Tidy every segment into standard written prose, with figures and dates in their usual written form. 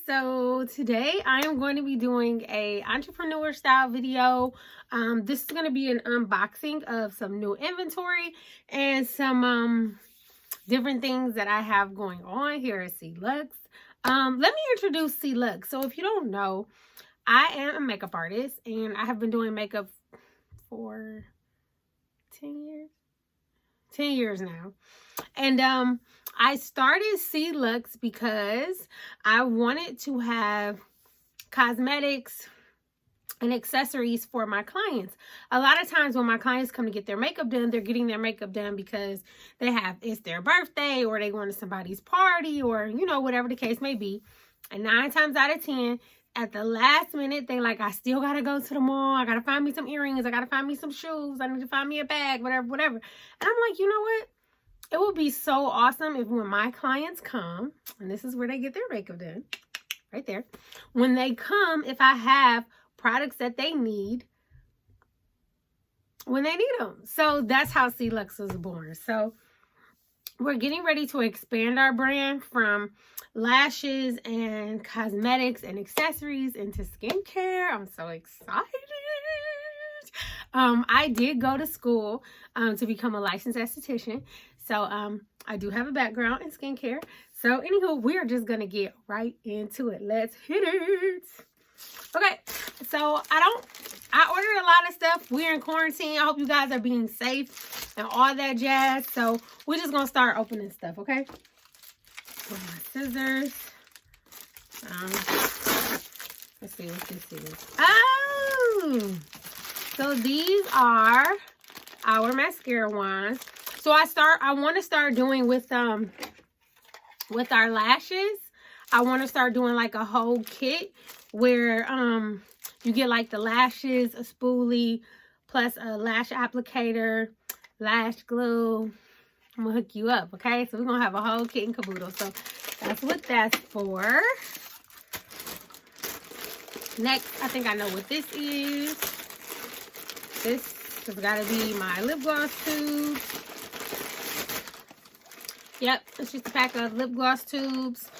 so today I am going to be doing a entrepreneur style video. This is going to be an unboxing of some new inventory and some different things that I have going on here at sooooo. Let me introduce sooooo. So if you don't know, I am a makeup artist and I have been doing makeup for 10 years. 10 years now. And I started sooooo because I wanted to have cosmetics and accessories for my clients. A lot of times when my clients come to get their makeup done, they're getting their makeup done because it's their birthday or they going to somebody's party or, you know, whatever the case may be. And 9 times out of 10, at the last minute, they like, I still got to go to the mall. I got to find me some earrings. I got to find me some shoes. I need to find me a bag, whatever. And I'm like, you know what? It would be so awesome if when my clients come, and this is where they get their makeup done, right there. When they come, if I have products that they need when they need them. So that's how sooooo was born. So we're getting ready to expand our brand from lashes and cosmetics and accessories into skincare. I'm so excited. I did go to school to become a licensed esthetician. So I do have a background in skincare. So anywho, we're just going to get right into it. Let's hit it. Okay, so I ordered a lot of stuff. We're in quarantine. I hope you guys are being safe and all that jazz. So we're just going to start opening stuff, okay? With my scissors. Let's see what this is. Oh! So these are our mascara wands. So I want to start doing with our lashes. I want to start doing like a whole kit where you get like the lashes, a spoolie, plus a lash applicator, lash glue. I'm gonna hook you up, okay? So we're gonna have a whole kit and caboodle. So that's what that's for. Next, I think I know what this is. This has got to be my lip gloss tube. Yep, it's just a pack of lip gloss tubes.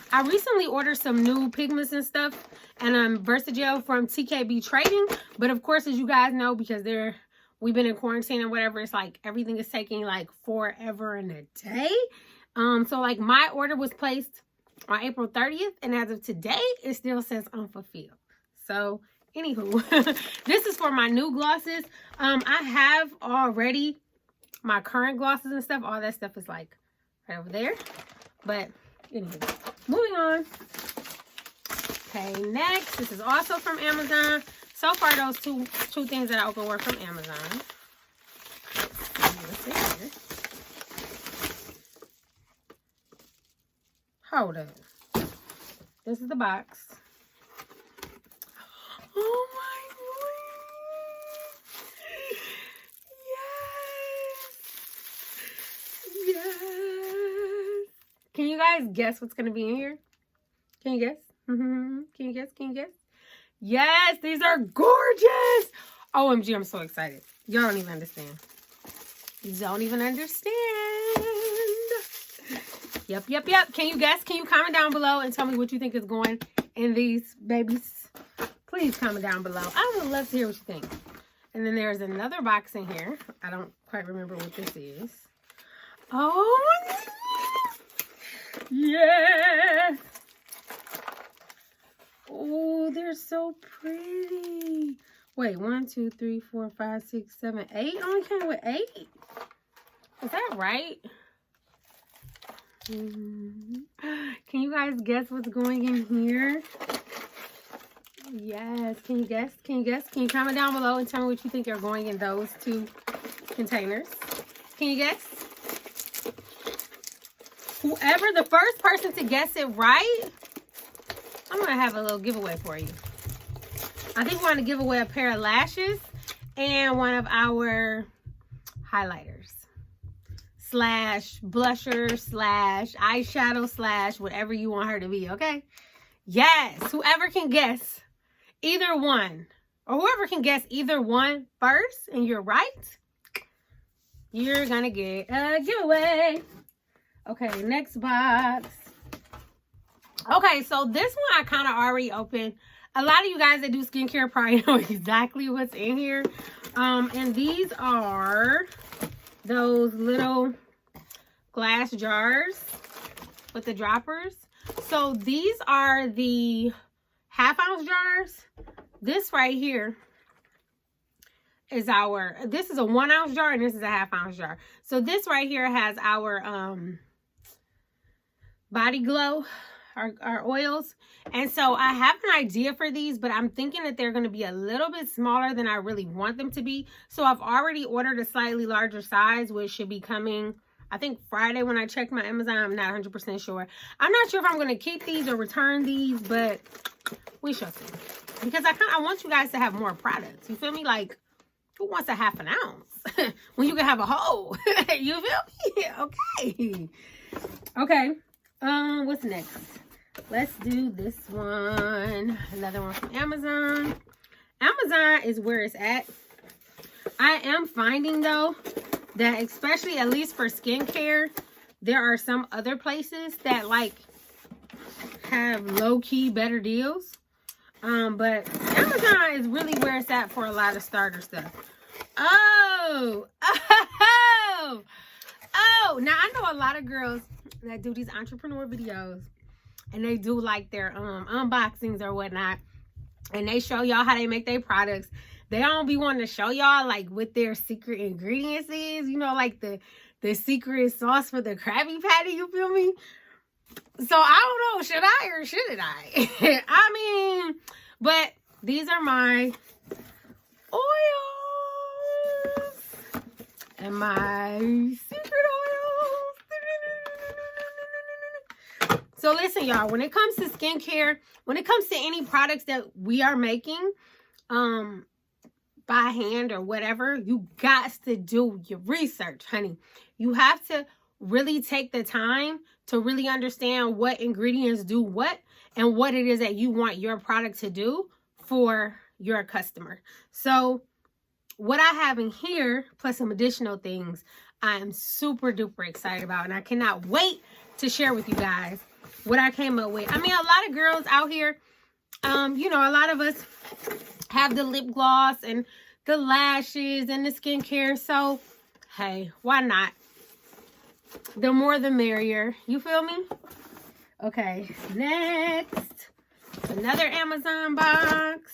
I recently ordered some new pigments and stuff and Versagel from TKB Trading. But of course, as you guys know, because we've been in quarantine and whatever, it's like everything is taking like forever and a day. So like my order was placed on April 30th, and as of today, it still says unfulfilled. So anywho, this is for my new glosses. I have already my current glosses and stuff. All that stuff is like right over there. But anyway, moving on. Okay, next, this is also from Amazon. So far, those two things that I opened were from Amazon. Hold up. This is the box. Oh my God. Yes. Can you guys guess what's going to be in here? Can you guess? Can you guess? Can you guess? Yes, these are gorgeous. OMG, I'm so excited. Y'all don't even understand. You don't even understand. Yep. Can you guess? Can you comment down below and tell me what you think is going in these babies? Please comment down below. I would love to hear what you think. And then there's another box in here. I don't quite remember what this is. Oh my goodness. Yes. Oh, they're so pretty. Wait, 1, 2, 3, 4, 5, 6, 7, 8. I only came with 8. Is that right? Can you guys guess what's going in here? Yes. Can you guess? Can you guess? Can you comment down below and tell me what you think are going in those 2 containers? Can you guess? Whoever, the first person to guess it right, I'm going to have a little giveaway for you. I think we're going to give away a pair of lashes and one of our highlighters slash blusher slash eyeshadow slash whatever you want her to be, okay? Yes, whoever can guess either one or whoever can guess either one first and you're right, you're going to get a giveaway. Okay, next box. Okay, so this one I kind of already opened. A lot of you guys that do skincare probably know exactly what's in here. And these are those little glass jars with the droppers. So these are the half-ounce jars. This right here is this is a 1-ounce jar and this is a half-ounce jar. So this right here has our Body Glow, our oils. And so I have an idea for these, but I'm thinking that they're going to be a little bit smaller than I really want them to be. So I've already ordered a slightly larger size, which should be coming, I think, Friday when I check my Amazon. I'm not 100% sure. I'm not sure if I'm going to keep these or return these, but we shall see. Because I want you guys to have more products. You feel me? Like, who wants a half an ounce when you can have a whole? You feel me? Okay. Okay. What's next? Let's do this one. Another one from Amazon. Amazon is where it's at. I am finding, though, that especially, at least for skincare, there are some other places that, like, have low-key better deals. But Amazon is really where it's at for a lot of starter stuff. Oh! Now, I know a lot of girls that do these entrepreneur videos. And they do like their unboxings or whatnot. And they show y'all how they make their products. They don't be wanting to show y'all like what their secret ingredients is. You know, like the secret sauce for the Krabby Patty. You feel me? So I don't know. Should I or shouldn't I? I mean, but these are my oils. And my secret oils. So listen, y'all, when it comes to skincare, when it comes to any products that we are making by hand or whatever, you got to do your research, honey. You have to really take the time to really understand what ingredients do what and what it is that you want your product to do for your customer. So what I have in here, plus some additional things, I am super duper excited about. And I cannot wait to share with you guys what I came up with. I mean, a lot of girls out here, you know, a lot of us have the lip gloss and the lashes and the skincare. So, hey, why not? The more the merrier. You feel me? Okay, next. Another Amazon box.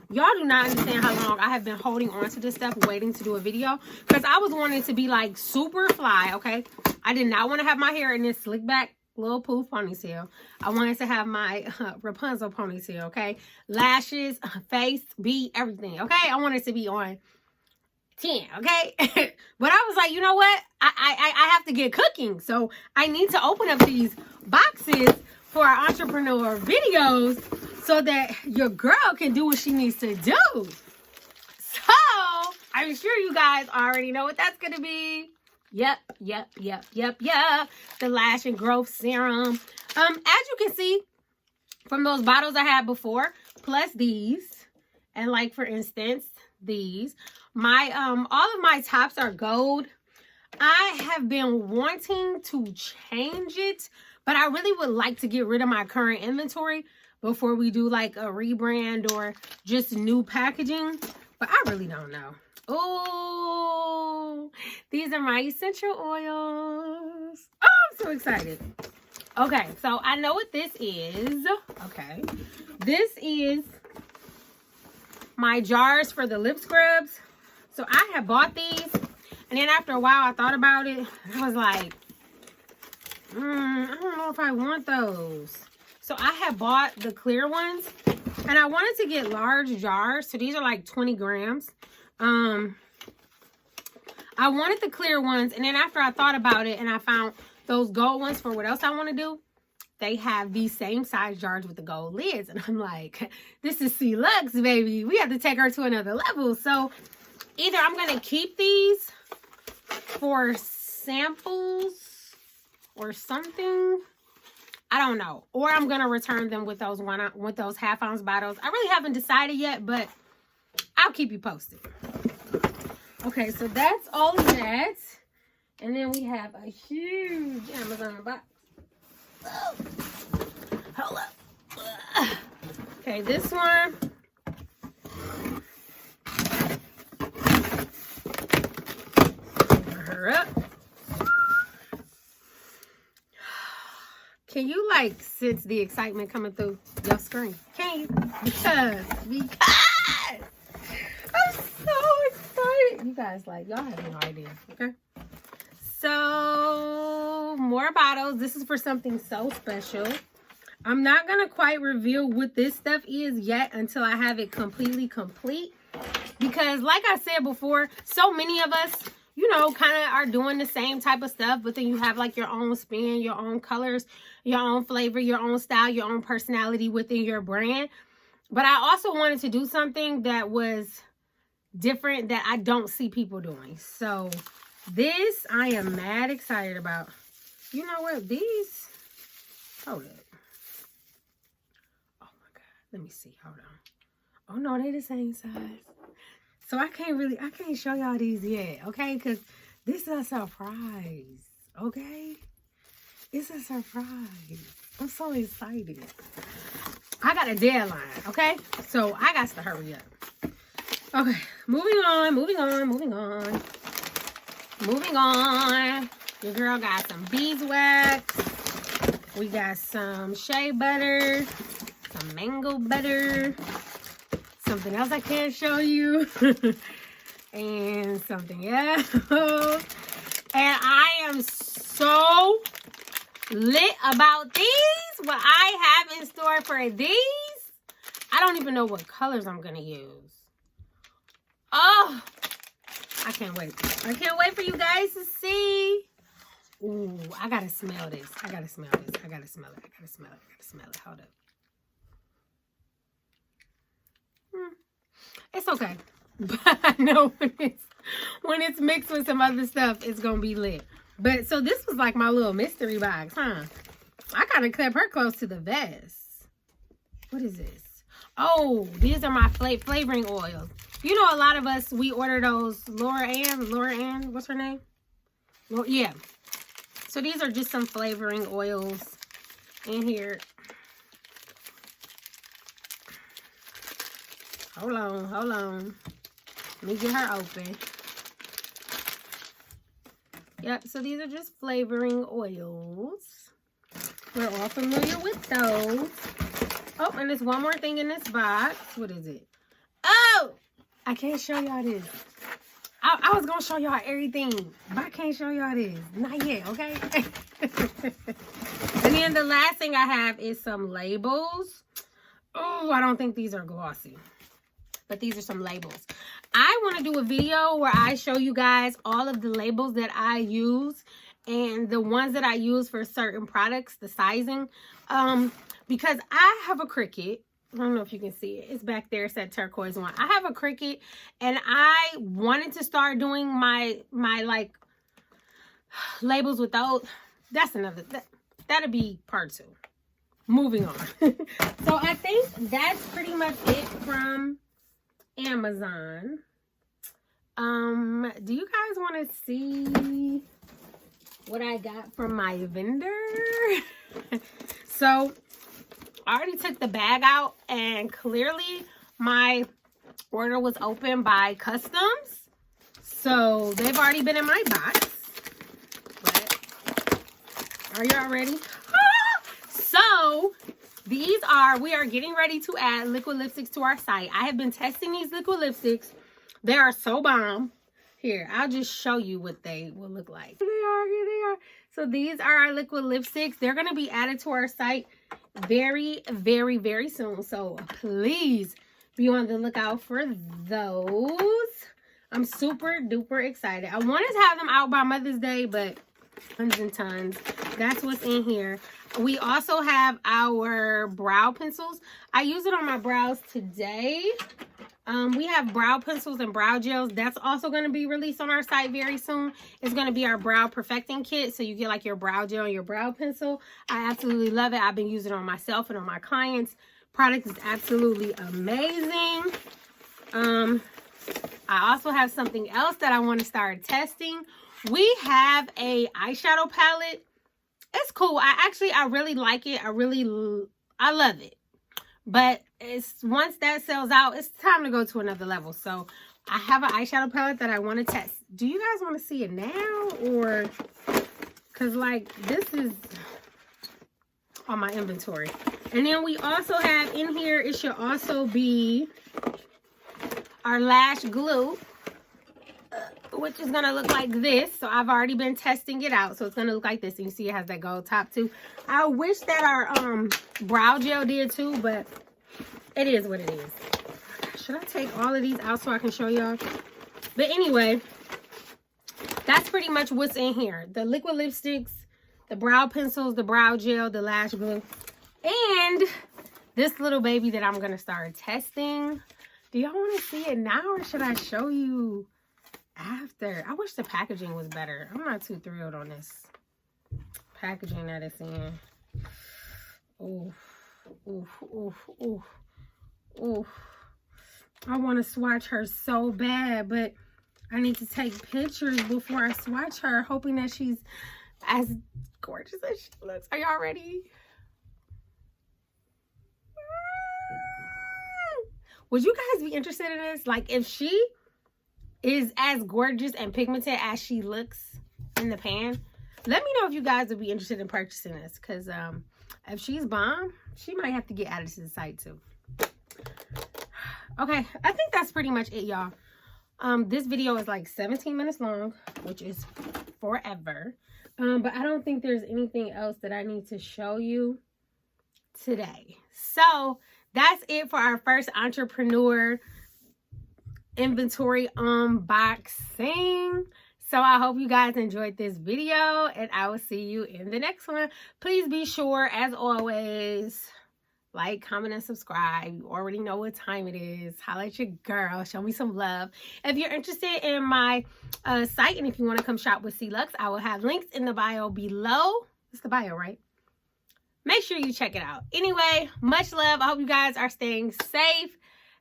Y'all do not understand how long I have been holding on to this stuff, waiting to do a video. Because I was wanting to be like super fly, okay? I did not want to have my hair in this slick back little poof ponytail. I wanted to have my Rapunzel ponytail, okay? Lashes, face, bead, everything, okay? I wanted to be on 10, okay? But I was like, you know what? I have to get cooking. So I need to open up these boxes for our entrepreneur videos so that your girl can do what she needs to do. So I'm sure you guys already know what that's going to be. Yep. The Lash and Growth Serum. As you can see from those bottles I had before, plus these, and like for instance, these, my all of my tops are gold. I have been wanting to change it, but I really would like to get rid of my current inventory before we do like a rebrand or just new packaging. But I really don't know. Oh, these are my essential oils. Oh, I'm so excited. Okay, so I know what this is. Okay, this is my jars for the lip scrubs. So I have bought these, and then after a while I thought about it. I was like, I don't know if I want those. So I have bought the clear ones, and I wanted to get large jars. So these are like 20 grams. I wanted the clear ones, and then after I thought about it and I found those gold ones for what else I want to do, they have these same size jars with the gold lids. And I'm like, this is C-Lux, baby. We have to take her to another level. So either I'm going to keep these for samples or something. I don't know. Or I'm going to return them with those half-ounce bottles. I really haven't decided yet, but I'll keep you posted. Okay, so that's all of that. And then we have a huge Amazon box. Hold up. Okay, this one. Her up. Can you like sense the excitement coming through your screen? Can you? Because I'm so excited. You guys, like, y'all have no idea, okay? So, more bottles. This is for something so special. I'm not going to quite reveal what this stuff is yet until I have it completely complete. Because, like I said before, so many of us, you know, kind of are doing the same type of stuff. But then you have, like, your own spin, your own colors, your own flavor, your own style, your own personality within your brand. But I also wanted to do something that was different that I don't see people doing. So this I am mad excited about. You know what? These, hold up. Oh my God. Let me see. Hold on. Oh no, they the same size. So I can't show y'all these yet, okay? Because this is a surprise, okay? It's a surprise. I'm so excited. I got a deadline, okay? So I got to hurry up. Okay, moving on. Your girl got some beeswax. We got some shea butter, some mango butter, something else I can't show you, and something else. And I am so lit about these. What I have in store for these, I don't even know what colors I'm gonna use. Oh, I can't wait. I can't wait for you guys to see. Ooh, I gotta smell this. I gotta smell it. Hold up. It's okay. But I know when it's mixed with some other stuff, it's gonna be lit. But so this was like my little mystery box, huh? I kind of kept her close to the vest. What is this? Oh, these are my flavoring oils. You know, a lot of us, we order those Laura Ann, what's her name? Well, yeah. So these are just some flavoring oils in here. Hold on. Let me get her open. Yep, so these are just flavoring oils. We're all familiar with those. Oh, and there's one more thing in this box. What is it? Oh! I can't show y'all this. I was going to show y'all everything, but I can't show y'all this. Not yet, okay? And then the last thing I have is some labels. Oh, I don't think these are glossy. But these are some labels. I want to do a video where I show you guys all of the labels that I use and the ones that I use for certain products, the sizing. Because I have a Cricut. I don't know if you can see it. It's back there. It's that turquoise one. I have a Cricut, and I wanted to start doing my like labels with those. That's another. That'll be part 2. Moving on. So I think that's pretty much it from Amazon. Do you guys want to see what I got from my vendor? So I already took the bag out, and clearly my order was opened by customs. So they've already been in my box. But are y'all ready? So these are, we are getting ready to add liquid lipsticks to our site. I have been testing these liquid lipsticks. They are so bomb. Here, I'll just show you what they will look like. Here they are. So these are our liquid lipsticks. They're going to be added to our site very, very, very soon. So please be on the lookout for those. I'm super duper excited. I wanted to have them out by Mother's Day, but tons and tons. That's what's in here. We also have our brow pencils. I use it on my brows today. We have brow pencils and brow gels. That's also going to be released on our site very soon. It's going to be our brow perfecting kit. So you get like your brow gel and your brow pencil. I absolutely love it. I've been using it on myself and on my clients. Product is absolutely amazing. I also have something else that I want to start testing. We have a eyeshadow palette. It's cool. I really like it. I really I love it. But once that sells out, it's time to go to another level. So I have an eyeshadow palette that I want to test. Do you guys want to see it now? Or, because like this is on my inventory. And then we also have in here, it should also be our lash glue, which is going to look like this. So I've already been testing it out. So it's going to look like this. And you see it has that gold top too. I wish that our brow gel did too, but it is what it is. Should I take all of these out so I can show y'all? But anyway, that's pretty much what's in here. The liquid lipsticks, the brow pencils, the brow gel, the lash glue, and this little baby that I'm going to start testing. Do y'all want to see it now or should I show you after? I wish the packaging was better. I'm not too thrilled on this packaging that it's in. Oof, oof, oof, oof, oof. I want to swatch her so bad, but I need to take pictures before I swatch her, hoping that she's as gorgeous as she looks. Are y'all ready? Would you guys be interested in this? Like, if she is as gorgeous and pigmented as she looks in the pan, let me know if you guys would be interested in purchasing this. Because if she's bomb, she might have to get added to the site too. Okay, I think that's pretty much it, y'all. This video is like 17 minutes long, which is forever. But I don't think there's anything else that I need to show you today. So that's it for our first entrepreneur inventory unboxing. So I hope you guys enjoyed this video, and I will see you in the next one. Please be sure, as always, like, comment, and subscribe. You already know what time it is. Holla at your girl. Show me some love. If you're interested in my site, and if you want to come shop with sooooo, I will have links in the bio below. It's the bio, right? Make sure you check it out. Anyway, much love. I hope you guys are staying safe.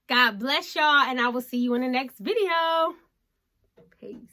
God bless y'all, and I will see you in the next video. Peace.